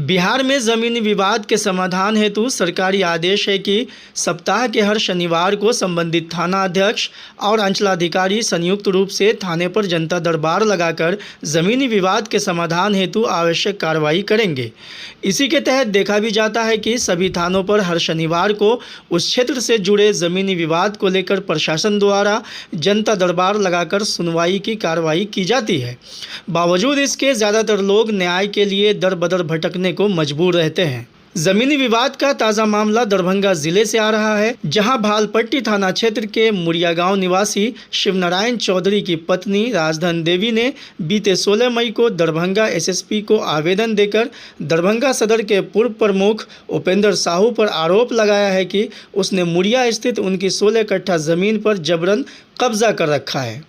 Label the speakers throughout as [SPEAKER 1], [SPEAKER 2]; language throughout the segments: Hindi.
[SPEAKER 1] बिहार में जमीनी विवाद के समाधान हेतु सरकारी आदेश है कि सप्ताह के हर शनिवार को संबंधित थाना अध्यक्ष और अंचलाधिकारी संयुक्त रूप से थाने पर जनता दरबार लगाकर जमीनी विवाद के समाधान हेतु आवश्यक कार्रवाई करेंगे। इसी के तहत देखा भी जाता है कि सभी थानों पर हर शनिवार को उस क्षेत्र से जुड़े जमीनी विवाद को लेकर प्रशासन द्वारा जनता दरबार लगाकर सुनवाई की कार्रवाई की जाती है। बावजूद इसके ज़्यादातर लोग न्याय के लिए दर बदर भटकने को मजबूर रहते हैं। जमीनी विवाद का ताज़ा मामला दरभंगा जिले से आ रहा है, जहां भालपट्टी थाना क्षेत्र के मुड़िया गांव निवासी शिवनारायण चौधरी की पत्नी राजधन देवी ने बीते 16 मई को दरभंगा एसएसपी को आवेदन देकर दरभंगा सदर के पूर्व प्रमुख उपेंद्र साहू पर आरोप लगाया है कि उसने मुड़िया स्थित उनकी 16 कट्ठा जमीन पर जबरन कब्जा कर रखा है।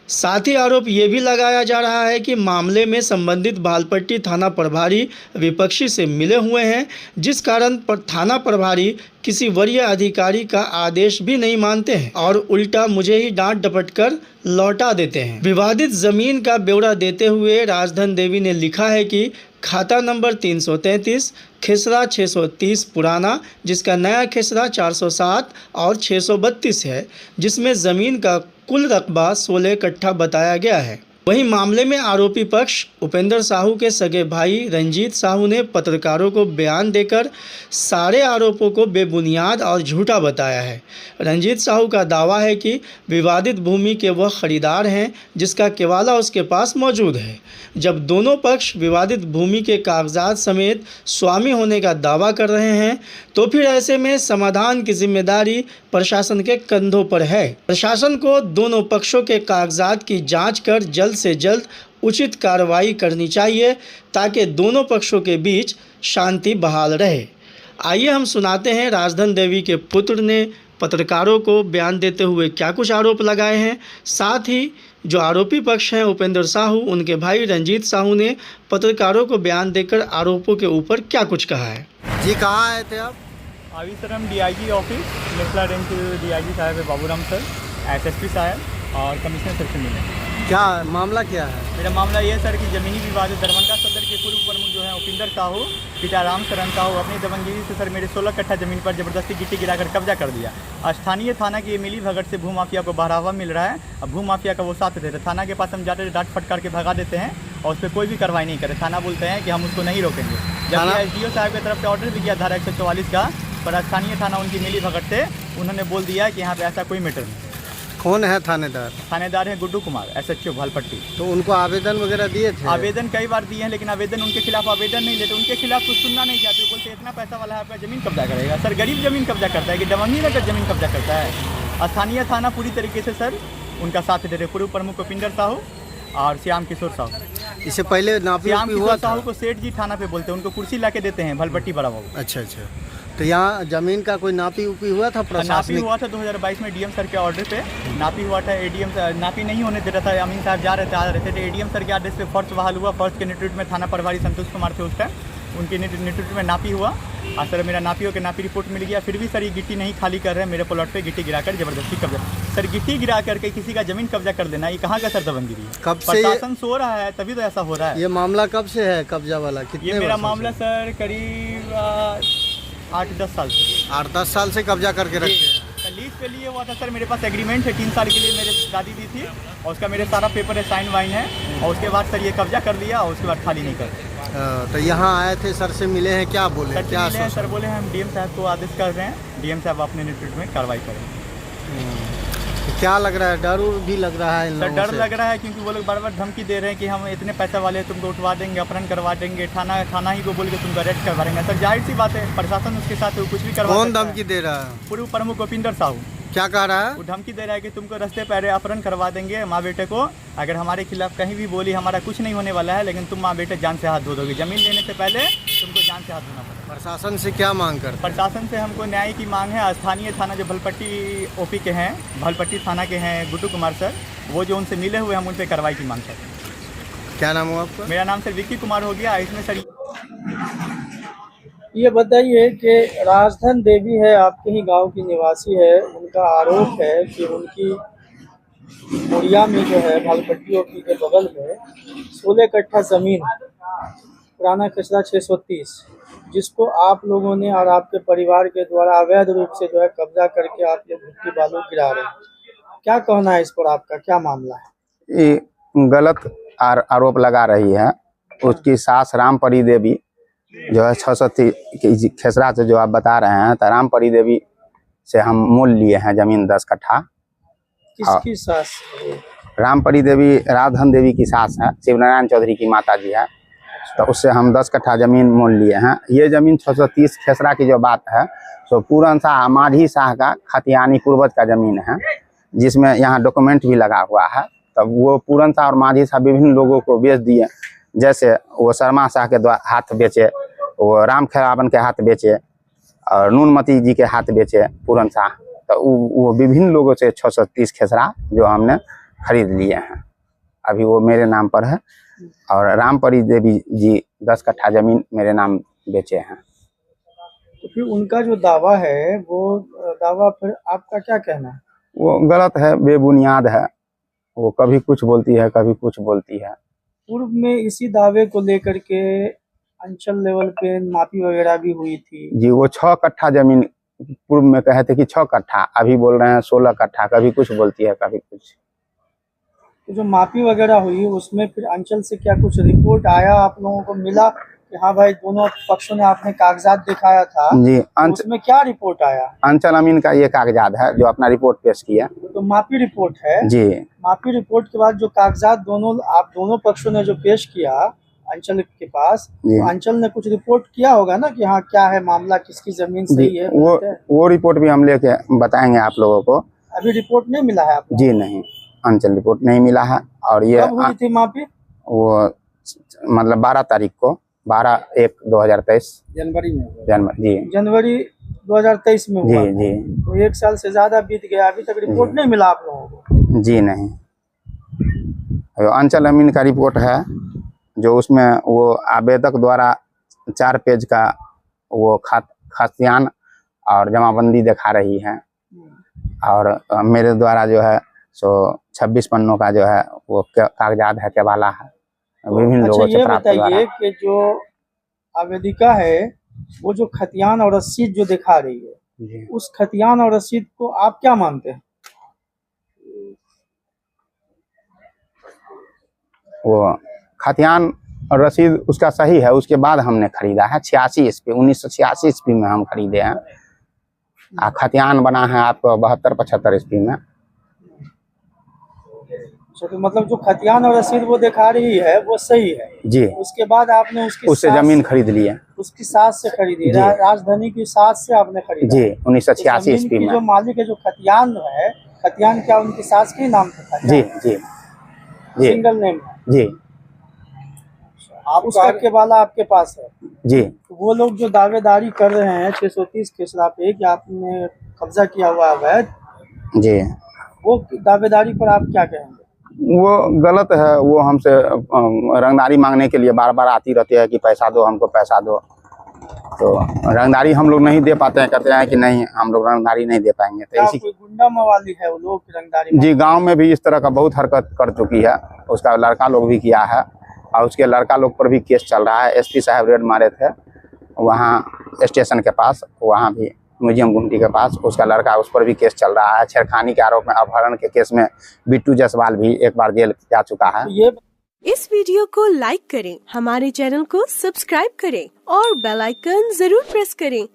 [SPEAKER 1] साथ ही आरोप ये भी लगाया जा रहा है कि मामले में संबंधित भालपट्टी थाना प्रभारी विपक्षी से मिले हुए हैं, जिस कारण थाना प्रभारी किसी वरीय अधिकारी का आदेश भी नहीं मानते हैं और उल्टा मुझे ही डांट डपट कर लौटा देते हैं। विवादित जमीन का ब्यौरा देते हुए राजधन देवी ने लिखा है कि खाता नंबर 333 खेसरा 630 पुराना, जिसका नया खेसरा 407 और 632 है, जिसमें ज़मीन का कुल रकबा 16 कट्ठा बताया गया है। वहीं मामले में आरोपी पक्ष उपेंद्र साहू के सगे भाई रंजीत साहू ने पत्रकारों को बयान देकर सारे आरोपों को बेबुनियाद और झूठा बताया है। रंजीत साहू का दावा है कि विवादित भूमि के वह खरीदार हैं जिसका केवाला उसके पास मौजूद है, जब दोनों पक्ष विवादित भूमि के कागजात समेत स्वामी होने का दावा कर रहे हैं, तो फिर ऐसे में समाधान की जिम्मेदारी प्रशासन के कंधों पर है। प्रशासन को दोनों पक्षों के कागजात की जांच कर जल्द से जल्द उचित कार्रवाई करनी चाहिए, ताकि दोनों पक्षों के बीच शांति बहाल रहे। आइए हम सुनाते हैं राजधन देवी के पुत्र ने पत्रकारों को बयान देते हुए क्या कुछ आरोप लगाए हैं। साथ ही जो आरोपी पक्ष हैं उपेंद्र साहू, उनके भाई रंजीत साहू ने पत्रकारों को बयान देकर आरोपों के ऊपर क्या कुछ कहा है।
[SPEAKER 2] जी, कहाँ आए थे आप?
[SPEAKER 3] अभी सर हम DIG office Mithila range DIG साहब है बाबूराम सर, एसएसपी साहब और कमिश्नर सर से मिले।
[SPEAKER 2] क्या मामला क्या है?
[SPEAKER 3] मेरा मामला ये है सर कि ज़मीनी विवाद है। दरभंगा सदर के पूर्व प्रमुख जो है उपेंद्र साहू, पिता राम शरण साहू, अपनी दबंगगिरी से सर मेरे 16 कट्ठा ज़मीन पर ज़बरदस्ती गिट्टी गिराकर कब्जा कर दिया। स्थानीय थाना की मिली भगत से भूमाफिया को बढ़ावा मिल रहा है। अब भूमाफिया का वो साथ दे रहे। थाना के पास हम जाते डांट फटकार के भगा देते हैं और उस पर कोई भी कार्रवाई नहीं करे। थाना बोलते हैं कि हम उसको नहीं रोकेंगे, जबकि एसडीओ साहब की तरफ से ऑर्डर भी किया धारा 144 का, पर स्थानीय थाना उनकी मिली भगत से उन्होंने बोल दिया कि यहाँ पर ऐसा कोई मैटर नहीं।
[SPEAKER 2] कौन है थानेदार?
[SPEAKER 3] थानेदार है गुड्डू कुमार, एसएचओ भालपट्टी।
[SPEAKER 2] तो उनको आवेदन वगैरह दिए थे?
[SPEAKER 3] आवेदन कई बार दिए हैं, लेकिन आवेदन उनके खिलाफ आवेदन नहीं लेते। उनके खिलाफ कुछ सुनना नहीं चाहते। बोलते इतना पैसा वाला है आपका ज़मीन कब्जा करेगा। सर गरीब ज़मीन कब्जा करता है कि दबंगी नगर ज़मीन कब्जा करता है। स्थानीय थाना पूरी तरीके से सर उनका साथ दे रहे। पूर्व प्रमुख उपेंद्र साहू और श्याम किशोर साहू।
[SPEAKER 2] इससे पहले नापी
[SPEAKER 3] श्याम
[SPEAKER 2] हुआ
[SPEAKER 3] किशोर
[SPEAKER 2] था?
[SPEAKER 3] साहू को सेठ जी थाना पे बोलते हैं, उनको कुर्सी ला के देते हैं भालपट्टी बड़ा बाबू।
[SPEAKER 2] अच्छा, तो यहाँ जमीन का कोई नापी उपी हुआ था?
[SPEAKER 3] नापी हुआ था 2022 में डीएम सर के ऑर्डर पे नापी हुआ था। एडीएम नापी नहीं होने दे रहा था, अमीन साहब जा रहे थे, आ रहे थे, तो एडीएम सर के आदेश पे फर्श बहाल हुआ। फर्श के नेतृत्व में थाना प्रभारी संतोष कुमार थे उस टाइम, उनके नेतृत्व में नापी हुआ। और सर मेरा नापी होकर नापी रिपोर्ट मिल गया। फिर भी सर ये गिट्टी नहीं खाली कर रहे हैं। मेरे प्लॉट पे गिट्टी गिराकर जबरदस्ती कब्जा। सर गिट्टी गिरा करके किसी का जमीन कब्जा कर देना, ये कहाँ का सर दबंगगिरी है?
[SPEAKER 2] कब से
[SPEAKER 3] प्रशासन सो रहा है, तभी तो ऐसा हो रहा है।
[SPEAKER 2] ये मामला कब से है कब्जा वाला? कितने?
[SPEAKER 3] ये मेरा मामला सर करीब 8-10 साल से।
[SPEAKER 2] 8-10 साल से कब्जा करके रखे हैं।
[SPEAKER 3] लीज पे लिए हुआ था सर। मेरे पास एग्रीमेंट है 3 साल के लिए, मेरे दादी दी थी, और उसका मेरे सारा पेपर है, साइन वाइन है। और उसके बाद सर ये कब्जा कर लिया और उसके बाद खाली नहीं करते।
[SPEAKER 2] तो यहाँ आए थे, सर से मिले हैं, क्या बोले?
[SPEAKER 3] सर
[SPEAKER 2] क्या
[SPEAKER 3] मिले हैं, सर बोले हम डीएम साहब को आदेश कर रहे हैं, डीएम साहब अपने नेतृत्व में कार्रवाई करें।
[SPEAKER 2] तो क्या लग रहा है? डर भी लग रहा है?
[SPEAKER 3] सर डर लग रहा है, क्योंकि वो लोग बार बार धमकी दे रहे हैं कि हम इतने पैसा वाले हैं, तुमको उठवा देंगे, अपहरण करवा देंगे, थाना ही को बोल के तुमको अरेस्ट करवा देंगे। सर जाहिर सी बात है, प्रशासन उसके साथ कुछ भी करवा।
[SPEAKER 2] कौन धमकी दे रहा है?
[SPEAKER 3] पूर्व प्रमुख उपेंद्र साहू।
[SPEAKER 2] क्या कह रहा है?
[SPEAKER 3] वो धमकी दे रहा है कि तुमको रास्ते पे अपहरण करवा देंगे माँ बेटे को, अगर हमारे खिलाफ कहीं भी बोली, हमारा कुछ नहीं होने वाला है, लेकिन तुम माँ बेटे जान से हाथ धो दोगे। जमीन लेने से पहले तुमको जान से हाथ धोना पड़ेगा।
[SPEAKER 2] प्रशासन से क्या मांग कर?
[SPEAKER 3] प्रशासन से हमको न्याय की मांग है। स्थानीय थाना जो भालपट्टी ओपी के हैं, भालपट्टी थाना के हैं गुड्डू कुमार सर, वो जो उनसे मिले हुए, हम उनसे कार्रवाई की मांग करते हैं।
[SPEAKER 2] क्या नाम हुआ आपका?
[SPEAKER 3] मेरा नाम सर विक्की कुमार हो गया। इसमें सर
[SPEAKER 1] ये बताइए कि राजधन देवी है, आपके ही गांव की निवासी है, उनका आरोप है कि उनकी मुड़िया में जो है भालपट्टी ओपी के बगल में 16 कट्ठा ज़मीन पुराना खसरा 630 जिसको आप लोगों ने और आपके परिवार के द्वारा अवैध रूप से जो है कब्जा करके आप लोग गिट्टी बालू गिरा रहे हैं, क्या कहना है इस पर आपका, क्या मामला है?
[SPEAKER 4] ये गलत आरोप लगा रही है। उसकी सास रामपरी देवी जो है 630 खेसरा से जो आप बता रहे हैं, तो रामपरी देवी से हम मोल लिए हैं जमीन 10 कट्ठा।
[SPEAKER 1] किसकी सास?
[SPEAKER 4] रामपरी देवी राधन देवी की सास है, शिवनारायण चौधरी की माता जी है। तो उससे हम 10 कट्ठा जमीन मोल लिए हैं। ये जमीन 630 खेसरा की जो बात है, तो पूरन शाह माझी शाह का खतियानी पूर्वज का जमीन है, जिसमें यहाँ डॉक्यूमेंट भी लगा हुआ है। तब वो पूरन शाह और माझी शाह विभिन्न लोगों को बेच दिए, जैसे वो शर्मा शाह के हाथ बेचे, वो राम खेरावन के हाथ बेचे और नूनमती जी के हाथ बेचे पूरन शाह। तो वो विभिन्न लोगों से 630 खेसरा जो हमने खरीद लिए हैं, अभी वो मेरे नाम पर है। और रामपरी देवी जी 10 कट्ठा जमीन मेरे नाम बेचे हैं।
[SPEAKER 1] तो फिर उनका जो दावा है, वो दावा फिर आपका क्या कहना है?
[SPEAKER 4] वो गलत है, बेबुनियाद है। वो कभी कुछ बोलती है, कभी कुछ बोलती है।
[SPEAKER 1] पूर्व में इसी दावे को लेकर के अंचल लेवल पे मापी वगैरह भी हुई थी
[SPEAKER 4] जी। वो 6 कट्ठा जमीन पूर्व में कहे थे कि 6 कट्ठा, अभी बोल रहे हैं 16 कट्ठा। कभी कुछ बोलती है, कभी कुछ।
[SPEAKER 1] तो जो मापी वगैरह हुई उसमें फिर अंचल से क्या कुछ रिपोर्ट आया, आप लोगों को मिला कि हाँ भाई दोनों पक्षों ने आपने कागजात दिखाया था
[SPEAKER 4] जी।
[SPEAKER 1] तो उसमें क्या रिपोर्ट आया?
[SPEAKER 4] अंचल अमीन का ये कागजात है जो अपना रिपोर्ट पेश किया।
[SPEAKER 1] तो मापी रिपोर्ट है
[SPEAKER 4] जी।
[SPEAKER 1] मापी रिपोर्ट के बाद जो कागजात दोनों पक्षों ने जो पेश किया अंचल के पास, तो अंचल ने कुछ रिपोर्ट किया होगा ना कि हाँ क्या है मामला, किसकी जमीन सही है?
[SPEAKER 4] वो रिपोर्ट भी हम लेके बताएंगे आप लोगों को।
[SPEAKER 1] अभी रिपोर्ट नहीं मिला है आपको?
[SPEAKER 4] जी नहीं, अंचल रिपोर्ट नहीं मिला है। और ये
[SPEAKER 1] कब हुई थी मापी?
[SPEAKER 4] वो मतलब 12 तारीख को, 12/1/2023
[SPEAKER 1] जनवरी में।
[SPEAKER 4] जी।
[SPEAKER 1] जनवरी 2023 में हुआ।
[SPEAKER 4] जी जी।
[SPEAKER 1] तो 1 साल से ज्यादा बीत गया, अभी तक रिपोर्ट नहीं मिला आप लोगों को?
[SPEAKER 4] जी नहीं। अंचल अमीन का रिपोर्ट है जो उसमें वो आवेदक द्वारा 4 पेज का वो खतियान और जमाबंदी दिखा रही है, और मेरे द्वारा जो है सो 26 पन्नों का जो है वो कागजात है, केवाला है, विभिन्न लोगों से प्राप्त हुआ है।
[SPEAKER 1] बताइए कि जो आवेदिका है वो जो खतियान और रसीद जो दिखा रही है, उस खतियान और रसीद को आप क्या मानते हैं?
[SPEAKER 4] वो खतियान और रसीद उसका सही है, उसके बाद हमने खरीदा है। 86 ईस्वी 1986 ईस्वी में हम खरीदे हैं। खतियान बना है आपको 72-75 ईस्वी में।
[SPEAKER 1] तो मतलब जो खतियान और रसीद वो दिखा रही है वो सही है
[SPEAKER 4] जी।
[SPEAKER 1] उसके बाद आपने उससे
[SPEAKER 4] जमीन खरीद ली है,
[SPEAKER 1] उसकी सास से खरीदी, राजधानी की सास से आपने खरीदी
[SPEAKER 4] जी 1986 ईस्वी में।
[SPEAKER 1] जो मालिक है जो खतियान है, खतियान क्या उनकी सास के नाम पे था?
[SPEAKER 4] जी जी जी।
[SPEAKER 1] सिंगल नेम है
[SPEAKER 4] जी।
[SPEAKER 1] उसका केवाला आपके पास है
[SPEAKER 4] जी।
[SPEAKER 1] तो वो लोग जो दावेदारी कर रहे हैं 630 खेसरा पे कि आपने कब्जा किया हुआ अवैध, जी, वो दावेदारी पर आप क्या कहेंगे?
[SPEAKER 4] वो गलत है। वो हमसे रंगदारी मांगने के लिए बार बार आती रहती है कि पैसा दो, हमको पैसा दो। तो रंगदारी हम लोग नहीं दे पाते हैं, कहते हैं कि नहीं हम लोग रंगदारी नहीं दे पाएंगे। तो इसी
[SPEAKER 1] कोई गुंडा मवाली है वो लोग रंगदारी?
[SPEAKER 4] जी, गांव में भी इस तरह का बहुत हरकत कर चुकी है। उसका लड़का लोग भी किया है और उसके लड़का लोग पर भी केस चल रहा है। एसपी साहब रेड मारे थे वहाँ स्टेशन के पास, वहाँ भी म्यूजियम गुमटी के पास, उसका लड़का, उस पर भी केस चल रहा है। छेड़खानी के आरोप में, अपहरण के केस में बिट्टू जायसवाल भी एक बार जेल जा चुका है।
[SPEAKER 5] इस वीडियो को लाइक करें, हमारे चैनल को सब्सक्राइब करें और बेल आइकन जरूर प्रेस करें